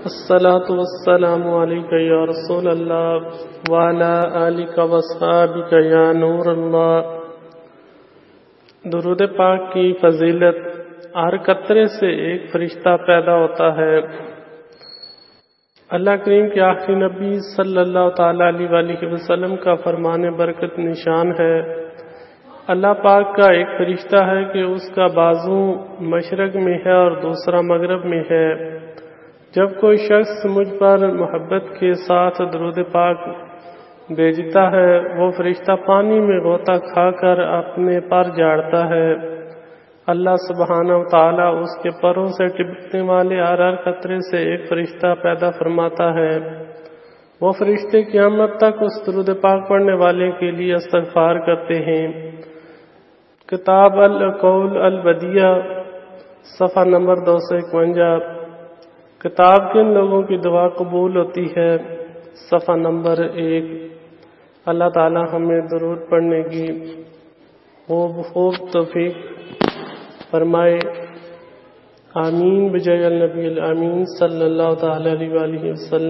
الصلاة والسلام علیک یا رسول اللہ وعلی آلک واصحابک یا نور اللہ۔ درود پاک کی فضیلت، ہر قطرے سے ایک فرشتہ پیدا ہوتا ہے۔ اللہ کریم کے آخری نبی صلی اللہ تعالیٰ علیہ وسلم کا فرمان برکت نشان ہے، اللہ پاک کا ایک فرشتہ ہے کہ اس کا بازو مشرق میں ہے اور دوسرا مغرب میں ہے۔ جب کوئی شخص مجھ پر محبت کے ساتھ درود پاک بھیجتا ہے، وہ فرشتہ پانی میں غوطہ کھا کر اپنے پر جاڑتا ہے۔ اللہ سبحانہ و تعالیٰ اس کے پروں سے ٹپکنے والے ہر قطرے سے ایک فرشتہ پیدا فرماتا ہے۔ وہ فرشتے قیامت تک اس درود پاک پڑھنے والے کے لیے استغفار کرتے ہیں۔ کتاب القول البدیہ صفحہ نمبر 251۔ کتاب کن لوگوں کی دعا قبول ہوتی ہے، صفحہ نمبر 1۔ اللہ تعالی ہمیں درود پڑھنے کی خوب توفیق فرمائے، آمین بجائے النبی الامین صلی اللہ تعالی علیہ وسلم۔